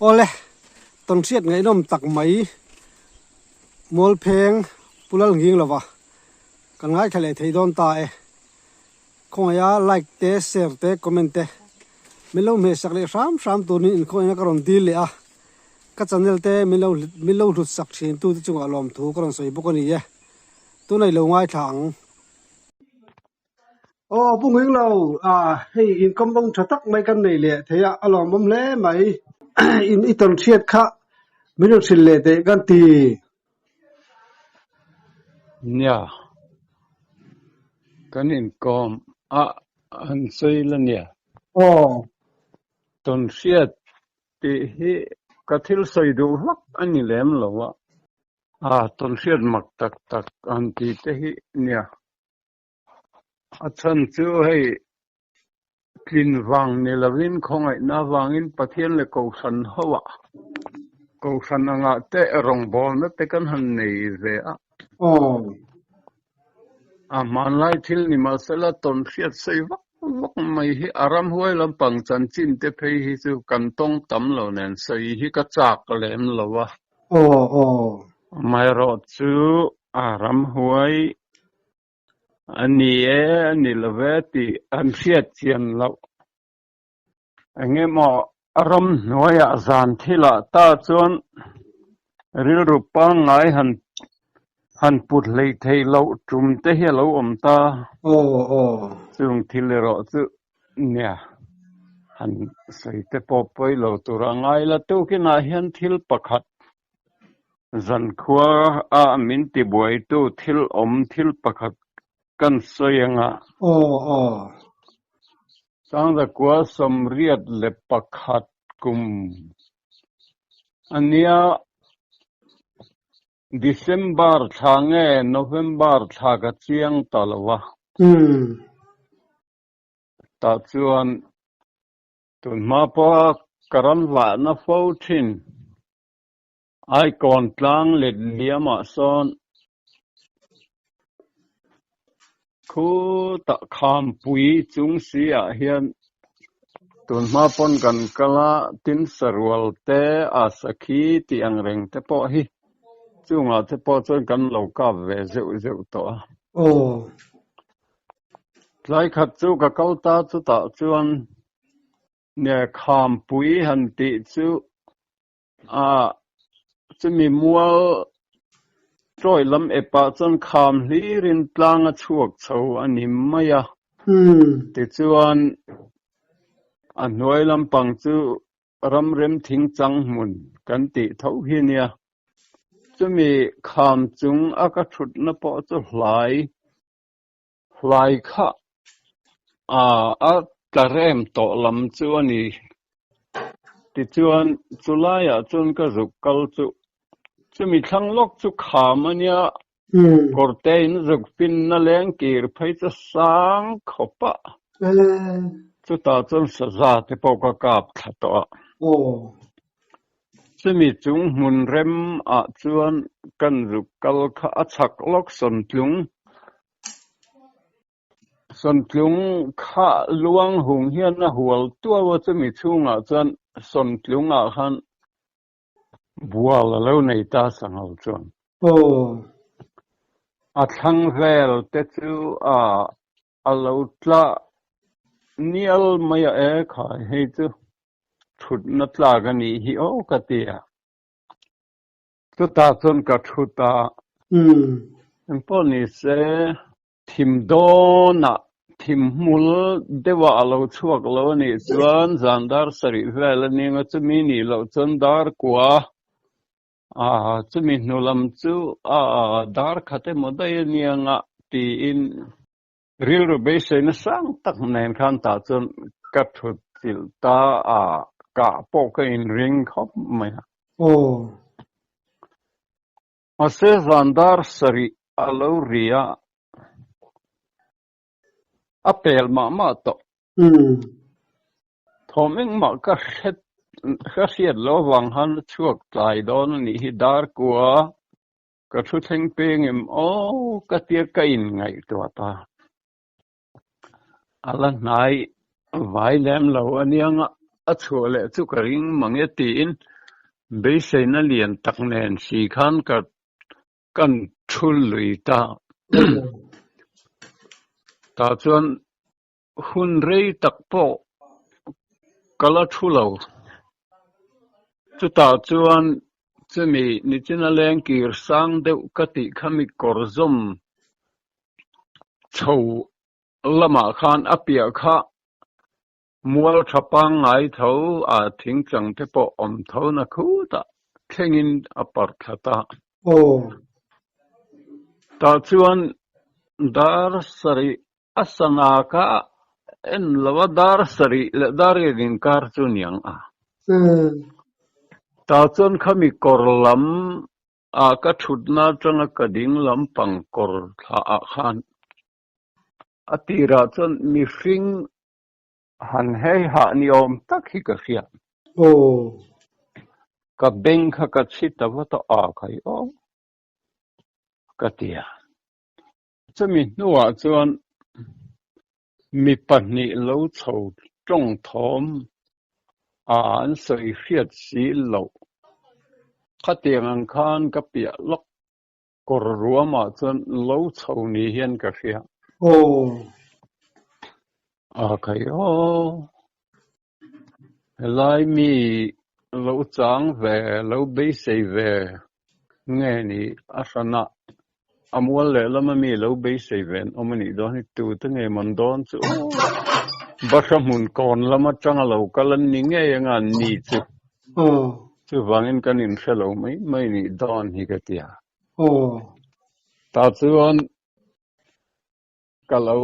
ole ton siat ngai nom tak mai mol pheng pulal nging lova kan ngai khale thei don ta e khongaya like te share te comment te milo me sak le ram tu ni in khoina karon dil le a ka channel te milo rut sak thin tu chu alom thu karon soi bokoni ye tu nei lo ngai thang bung hing lo hei in kom bong thatak mai kan nei le theya alom bom le mai in iton siat kha milo sil le te kan ti nya kanin kom an sei la nya ton siat ti hi kathil sei du lak ani lem lowa ton siat mak tak an ti te hi nya chan chu hei tlin wang ne lavin khongai na wangin pathian le ko san hawa ko san anga te rong bol na te kan han nei ve man lai thil ni masala ton siat sei vak mai hi aram huai lam pang chan chin te phei hi chu kan tong tam lo nen sei hi ka chak lem lowa mai ro chu aram huai ani laweti an siat chian lo engemaw aram hnuaia zan thila ta chuan ril rupa ngai han put lei thei lo tum te hi lo om ta chung thil ro chu nia han sei te popoi lo tura ngai la tu kina hian thil pakhat zan khua min ti buai tu thil om thil pakhat kan soyanga sang da kwa somriat le pakhat kum ania December thange November thaga chiang talwa ta chuan tun ma pa karan la na fothin ai kon tlang le liama son khu ta kham pui chung sia hian tun ma pon kan kala tin sarwal te asakhi ti angreng te po hi chunga te po chon kan lo ka ve zeu to tlai khat chu ka kalta chu ta chuan ne kham pui han ti chu chumi mual troi lam epa chon kham hlirin tlanga chuak chho ani maya ti chuan hnuai lampang chu ramrem thing chang mun kan ti tho hi nia chumi kham chung aka thut na po chu hlai kha tarem to lam chu ani ti chuan chulaya chun ka rukal chu chumi thanglok chu kham ania kortein ruk pin na leng kir phei chu sang khopa chu ta chun saza te po ka kap thato chumi chung mun rem chuan kan rukal kha achak lok son tlung kha luang hung hian na hual tuawa chumi chunga chuan son tlunga khan bual lo nei ta sangal chuan thlang vel te chu alo tla nial maya e kha hei chu thut na tla ga ni hi ka tia chu ta chuan ka thuta emponi se thimdona thimmul dewa alo chuak lo ni chuan zandar sari vel ani nga chumi ni lo chuan dar kwa chumi hnulam chu dar khate modai nianga ti in ril ru be se na sang tak nen khan ta chuan ka thut til ta ka po ka in ring khop mai ase zandar sari alo ria apel ma to thoming ma ka khet lo wang han chuak tlai don ni hi dar kwa ka thu theng peng em ka tia ka in ngai to ta ala nai vai lem lo anianga a chule chu ka ring mange ti in bây giờ nó liền tắc nền xì khăn cả căn chul lùi ta chuan hun rei tak po kala thulo chu ta chuan chumi ni china leng kir sang deuh kati khami korzom chho lama khan apia kha mual thapang ngai tho a thing chang te po om tho na khu ta thengin apar khata ta chuan dar sari asanga ka en lawa dar sari le dar rin kar chunyang a ta chuan khami korlam a ka thutna tanga ka ding lam pang kor tha a khan atira chuan mi hring han hei ha ni om tak hi ka hria ka beng kha ka chita wa to a khai o ka tia chumi nuwa chuan mi pahnih lo chho tong thawm an soi hriat si lo khatiang ang khan ka pia lok kor ruama chuan lo chho ni hian ka hria a khai o helai mi lo chang ve lo be sei ve nge ni asana amwal le lama mi lo be sei ven omani don tu te nge man don chu basamun kon lama changa lo kalan ni nge nga ni chu wangin kanin shelo mai ni don hi ka tia ta chuan kalau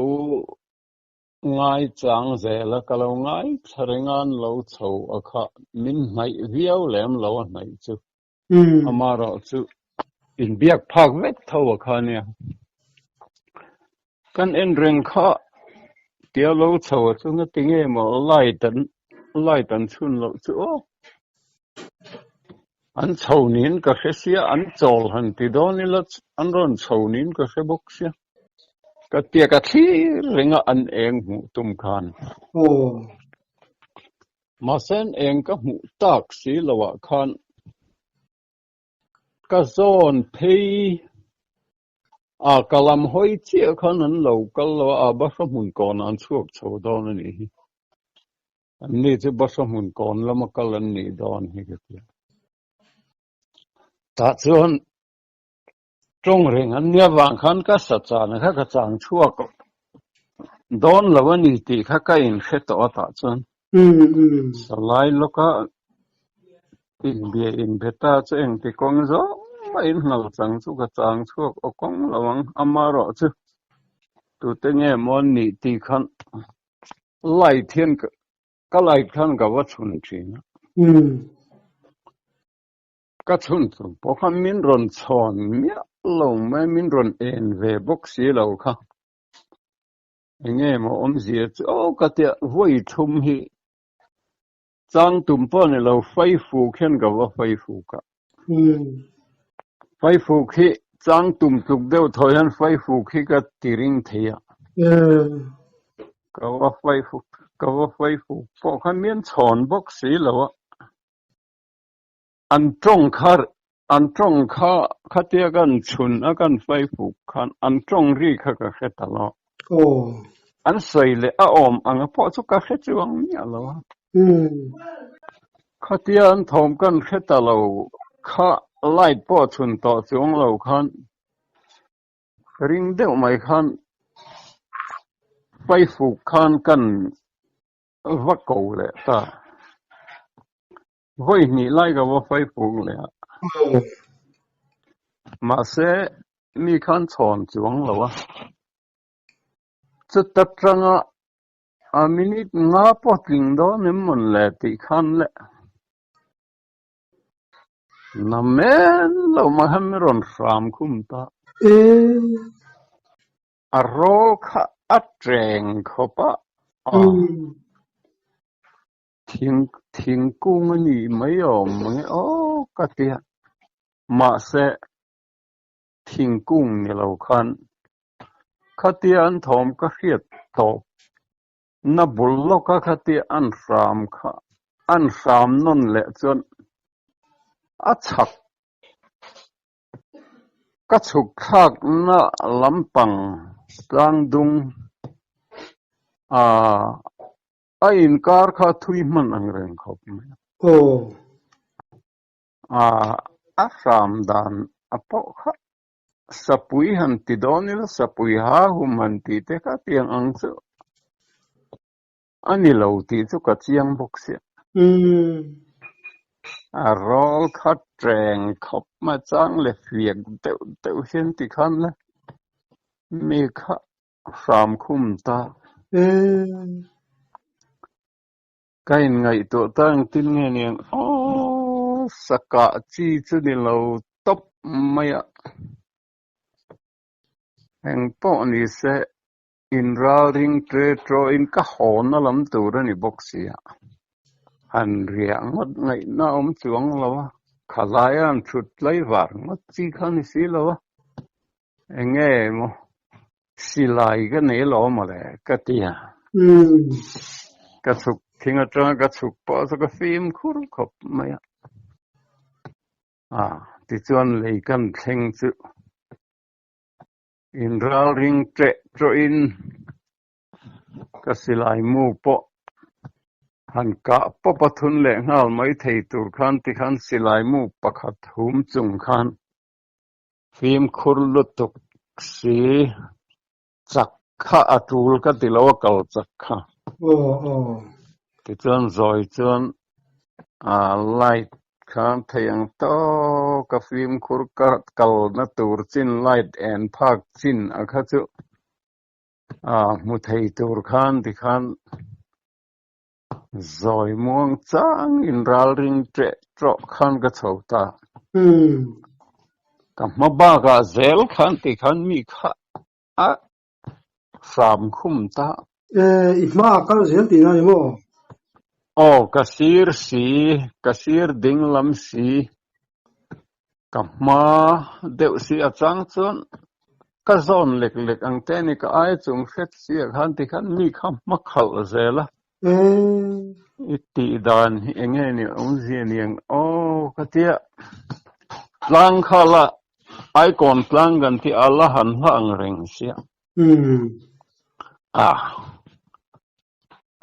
ngai chang zela kalau ngai tharengan lo chho akha min mai viau lem lo mai chu amaro chu in biak phak vet tho akha nia kan en reng kha tia lo chho chu nga tinge mo lai tan chun lo chu an chho nin ka khesia an chol han ti don ila an ron chho nin ka khe bok sia ka tia ka thi renga an eng mu tum khan ma sen eng ka mu tak si lawa khan ka zon phei a kalam hoi chi khan an lo kal lo a ba samun kon an chuak chho don ani an ni chu ba samun kon lama kal an ni don hi ka tia ta chuan trong reng an nia wang khan ka sa cha na kha ka chang chuak don lawani ti kha ka in khe to ta chuan salai loka in bia in beta chu eng ti kong zo ma in hlo chang chu ka chang chuak o kong lawang amaro chu tu te nge mon ni ti khan lai thiên ka lai khan ka wa chun chi na ka chun chu po khan min ron chon mia lo mai min ron en ve bok si lo kha nge mo om zia chu o ka te voi thum hi chang tum po ne lo fai fu khen ga wa fai fu ka fai fu khi chang tum tuk deu thoyan fai fu khi ka tiring theya ka wa fai fu po khan min chon bok si lo an trong kha khatia gan chun a kan fai fu khan an trong ri kha ka kheta lo an soi le a om anga po chu ka khe chuang ni alo khatia an thom kan kheta lo kha light po chun to chung lo khan ring deuh mai khan fai fu khan kan va ko le ta voi ni lai ga wa fai fu le ma se mi khan chon chuang lo wa chu ta tanga a minute nga po tling do nem mon le ti khan le na men lo ma ham ron ram khum ta a ro kha a treng khopa thing cung ni mai om nge o ka tia ma se thing cung ni lo khan khatia an thom ka hriat to na bul lo ka khatia an ram non le chuan a chak ka chuk thak na lampang tlang dung a inkar kha thui man ang reng khop mai a ram dan a po kha sapui han ti donil sapui ha hum han ti te ka tiang ang chu ani lo ti chu ka chiang bok sia a rol kha treng khop ma chang le fiek teu teu hian ti khan le mi kha ram khum ta kain ngai to tang tin nge niang saka chi chu ni lo top maya heng po ni se in ra ring tre tro in ka hon na lam tu ra ni boxia han riang ngot ngai na chuang lawa khalayan thut lai war ngot chi khan si lawa enge mo silai ga nei lo ma le ka tia ka chuk thinga tra ka chuk pa so ka phim khur khop maya ti chuan lei kan thleng chu in ra ring tre tro in ka silai mu po han ka po pathun le ngal mai thei tur khan ti khan silai mu pakhat hum chung khan phim khur lutuk si chakha atul ka tilo kal chakha ti chuan zoi chuan light khan theyang to ka phim khur ka kal na tur chin light and park chin akha chu mu thei tur khan ti khan rồi muang chang in ral ring tre tro khan ka chhota ka maba ka zel khan ti khan mi kha a sam khum ta ima kal zel ti na ni mo kasir ding lam si ka ma deuh si a chang chon ka zon lek lek ang te ni ka ai chung fet si khan ti khan mi kha ma khal zela iti dan enge ni ongzian yang katia tlang khala icon tlang gan ti Allah han hang reng sia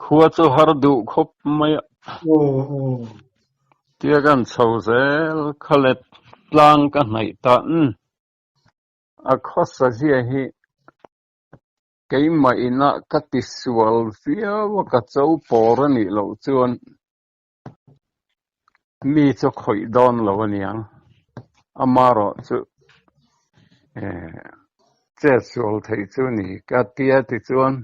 khua chu har du khop mai tia gan chhozel khalet tlang ka nai ta a khosa zia hi keima ina ka tisual fia wa ka chau por ani lo chuan mi chu khoi don lo aniang amaro chu che sual thei chu ni ka tia ti chuan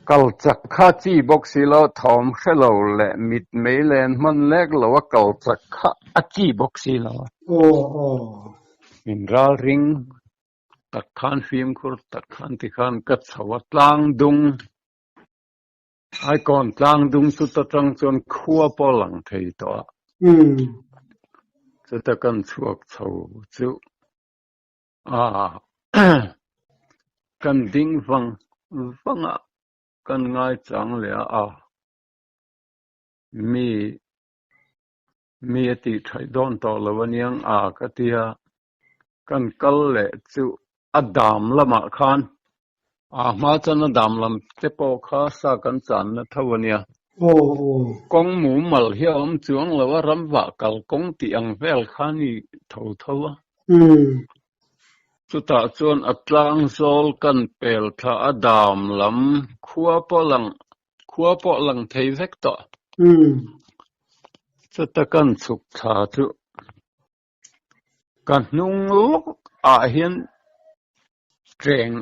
kal chakha chi boxi lo thom khelo le mit meilen man lek lo wa kal chakha a chi boxi lo in ral ring tak khan phim khur tak khan ti khan ka chawa tlang dung ai kon tlang dung su ta tang chon khua po lang thei to chu ta kan chuak chho chu kan ding vanga kan ngai chang le mi ti thai don to lawaniang ka tia kan kal le chu adam lama khan ma chan adam lam te po kha sa kan chan na thawania kong mu mal hiam chuang lawa ram wa kal kong ti ang vel khani tho chu ta chuan atlang zol kan pel tha adam lam khua po lang thei vek to chu ta kan chuk tha chu kan nung lok hian treng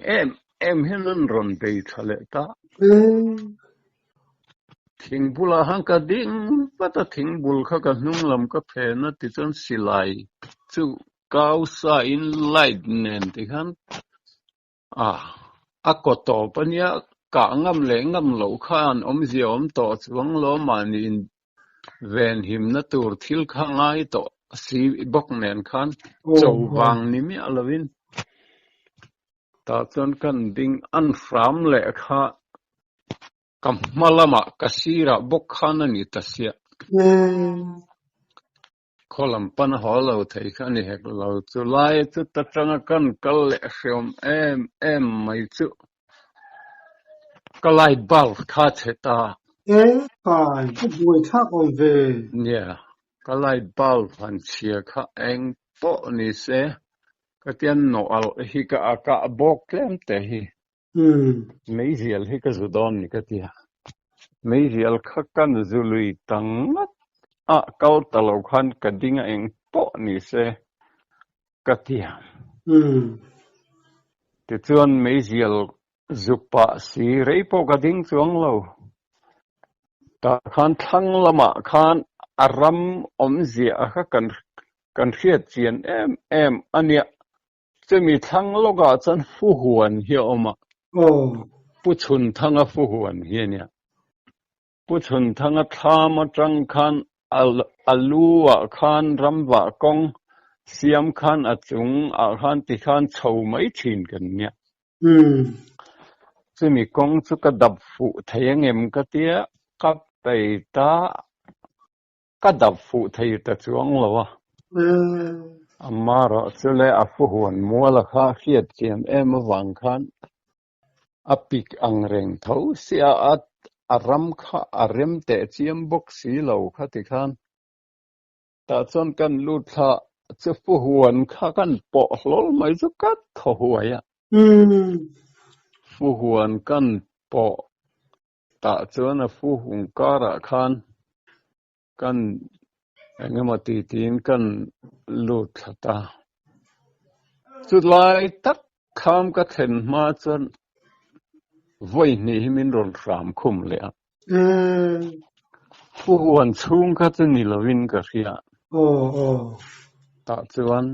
em hian an ron dei thale ta thing bula hang ka ding pata thing bul kha ka hnung lam ka phe na ti chon silai chu kau sa in light nen ti khan a ko to pania ka ngam le ngam lo khan om ziom to chuang lo manin ven him na tur thil kha ngai to si bok nen khan chou wang ni mi alawin ta chon kan ding an fram le kha kam malama kasira bok khan ani tasia kolam pan holo thei khani hek lo chu lai chu ta tanga kan kal le hriom em mai chu kalai bal kha theta phải cái buổi thác on về nia kalai bal phan chia kha eng po ni se ka tian no al hi ka aka bok tlem te hi mei rial hi ka zudon ni ka tia mei rial kha kan zului tang a kal talo khan ka dinga eng po ni se ka tia ti chuan mei rial zupa si rei po ka ding chuang lo ta khan thang lama khan aram om zia kha kan khiat chian em ania chumi thang loga chan fu huan hi oma pu chun thanga fu huan hi nia pu chun thanga thama tang khan alua khan ramwa kong siam khan achung a khan ti khan chho mai thin kan nia chumi kong chu ka dap fu thayangem ka tia kap tai ta ka dap fu thai ta chuang lawa amara chule a fu huan muala kha khiat chiam em awang khan apik ang reng tho sia at aram kha arem te chiam bok si lo kha ti khan ta chon kan lu tha chu fu huan kha kan po hlol mai chu ka tho huaya fu huan kan po ta chon a fu hung kara khan kan engemati tin kan lu thata chu lai tak kham ka then ma chon voi ni min ron ram khum le fu huan chung kha chu ni lovin ka ria ta chuan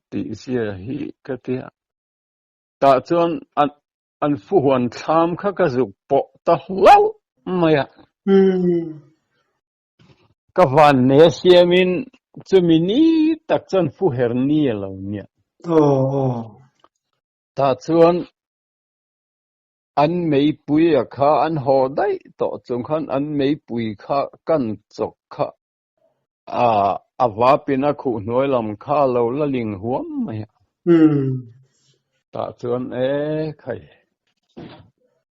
ti sia hi ka tia ta chuan an fu huan tham kha ka zuk po ta lau maya ka van ne siamin chumi ni tak chan fu her ni lo nia ta chuan an mei pui a kha an ho dai to chung khan an mei pui kha kan chok kha avapin a khu hnoi lam kha lo la ling huam mai ta chuan khai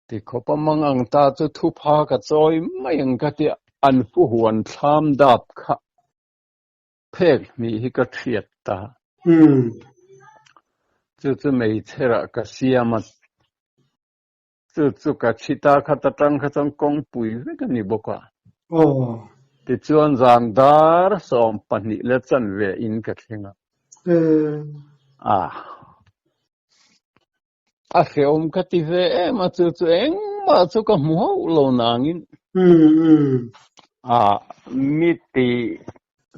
ti khopa mangang ta chu thu pha ka choi mai ang ka ti an fu huan thlam dap kha phek mi hi ka thiat ta chu mei chera ka siama chu ka chita kha ta tang kha chang kong pui ve ka ni boka ti chuan zan dar som pani le chan ve in ka thinga a hreom ka ti ve ma chu eng ma chu ka mu lo nangin mi ti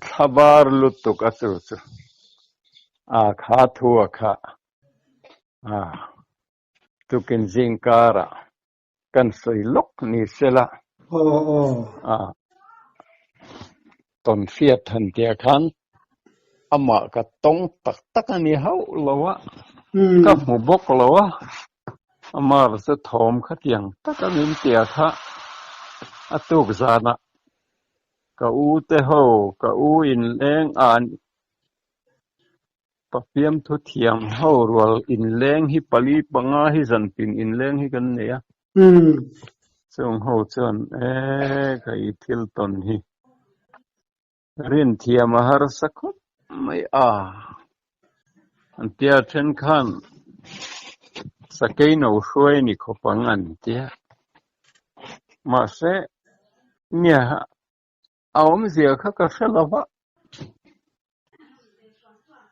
thabar lutu ka chu kha thua kha tu ken jingkara kan soi lok ni sela ton fiat han tia khan ama ka tong tak tak ani hau lowa ka mu bok lowa ama se thom kha tiang tak anin tia kha atuk zana ka u te ho ka u in leng an papiam thu thiam ho rual in leng hi pali panga hi zan pin in leng hi kan ne ya chung ho chon kai thil ton hi rin thiam har sakut mai an tia then khan sakei no hruai ni khopang an tia ma se nia awm zia kha ka hrelawa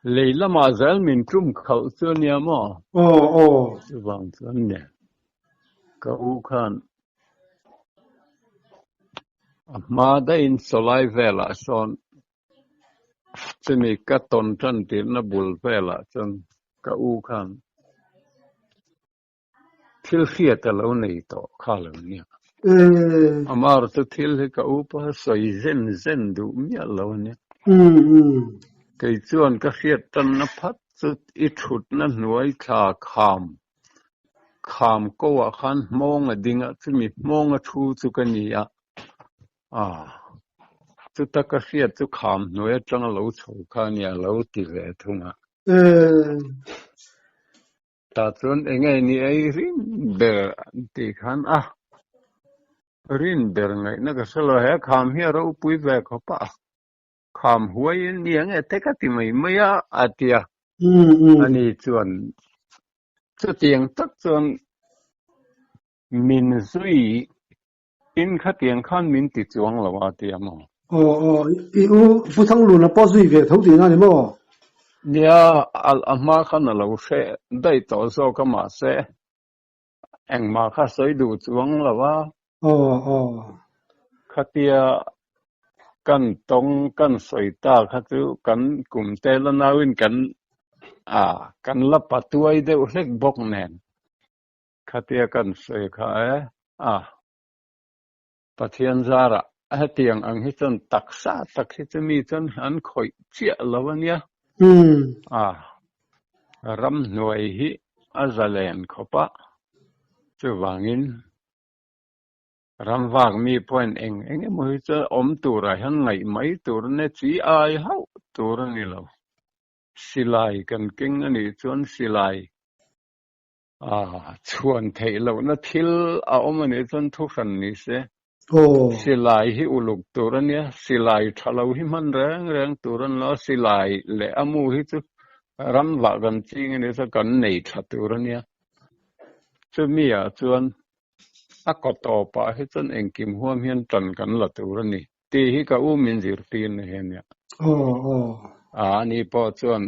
leila ma zal min tum khau chu nia mo chuwang chuan ne ka u khan ma da in solai vela son chumi ka ton tran tir na bul vela chon ka u khan thil khiat lo nei to kha lo nia amar tu thil hi ka u pa soi zen du mi lo nia cái chuan ka khiat tan na phat chu I thut na hnuai thla kham ko wa khan mong a dinga chumi mong a thu chu ka ni จุดตะกเสียจุดขามหน่วยจังเราโฉข้าเนี่ยเราติเลยทุงอ่ะตาจนเองไงนี่ไอ้รินเบอร์ตีขันอ่ะรินเบอร์ไงนักสโลเหขามเฮียเราปุยแบกเขาปะขามหัวยันนี่ไงแต่ก็ที่ไม่ยาอาเตียอันนี้จวนจุดเตียงตักจวนมินซุยอินขัดเตียงขันมินติดจวงแล้วอาเตียมั้งอีผู้ทั้งรุ่นนะป้อซุยเวทุกทีนั่นนี่มั้งเนี่ยอัลมาขันเราเสได้ต่อสู้กับมาเสเอ็งมาข้าสวยดูจวงแล้วว่าขัดเตียกันตรงกันสวยตาขัดจูกันกลุ่มเตลนาวินกันกันลับปัตตัวเดียวเล็กบกแนนขัดเตียกันสวยค่ะปะเทียนซาระเตียงอังฮิจนตักษาตักฮิจมีจนอันคอยเจียแล้ววันเนี้ยรำหน่วยฮิอาซาเลนขปะจะวางินรำวางมีพอยเองมือจะอมตัวไรหันไงไม่ตัวเนี่ยจีไอเฮาตัวนี่เราสิไลกันเก่งอันนี้จนสิไลชวนเทเรานะทิลเอามันนี่จนทุกสันนี่เสสิไลฮิอุลุกตัวเนี่ยสิไลทะเลาหิมันแรงตัวนั้นแล้วสิไลเละอามูฮิจุรำว่ากันจริงนี่จะกันในทัดตัวเนี่ยจะมีจวนก็ต่อไปให้จนเองกิมหัวเมียนจันกันละตัวนี่ตีฮิกาอูมินจิรตีนเห็นเนี่ยนี่พอจวน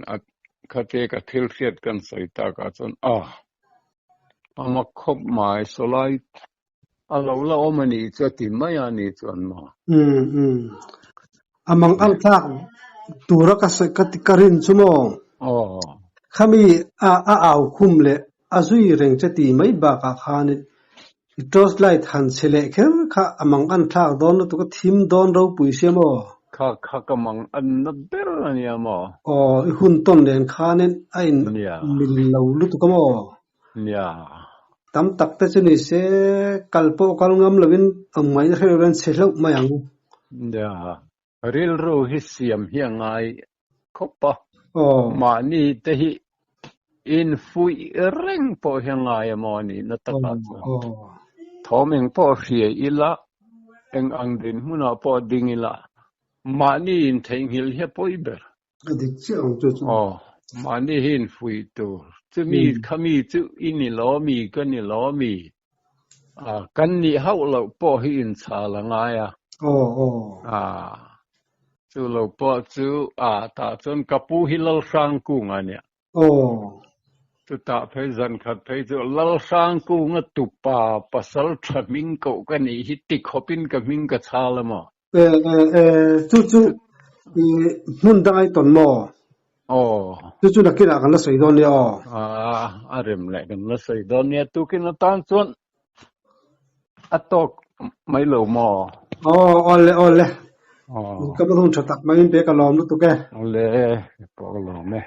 เขาเจกับทิลเสียดกันใส่ตากันจนมาคบหมายสลายเรามันนี่จะติไม่อันนี้จวนมามังอัลทักตัวรักษากติกรินสมองขามีเอาคุมเลยอายุเร่งจะตีไม่บากขานิทอสไลท์หันเสลเคข้ามังอันทักโดนตัวก็ทีมโดนเราปุยเสียมั้งข้าก็มังอันนับเบอร์เนี่ยมั้งหุ่นต้นเด่นขานิไอ้มิลลาวลุตุก็มั้งเนี่ยตั้มตักแต่ชนิดเสกัลโปกัลงามลวินไม่ได้เรื่องเสลไม่ยังเนี่ยรีลรู้ฮิเสียมเฮียงไงคบปะมานี่แต่ฮิอินฟุยเร่งพอเฮียงไงมานี่นัตตาทอมเองพอเสียอีละเองอังดินมุนาพอดิ่งอีละมานี่อินเทงฮิลเฮปอยเบอร์มานี่หินฟุยตัวจะมีขมีจะอินิล้อมีกันนี่ล้อมีกันนี่เขาเราพอหินชาละไงจูเราพอจูตาจนกับปูหิลสังกุงอันเนี้ยจุดตาเพยจันขัดเพยจูลลสังกุงตุปาปัสสลทมิงก็กันนี่ฮิติขบินกับมิงกับชาละมั้งจูมุ่งได้ตอนมั้งจู่ๆนักกีฬากันละสวยดอนเนี่ยเริ่มแรกกันละสวยดอนเนี่ยตุกินละตานส่วนตกไม่เหลือมั้งอ๋อเลยก็ไม่ต้องชัดตักไม่เป็นเปกลอมลูกตุ๊กแกเลยปกลอมเนี่ย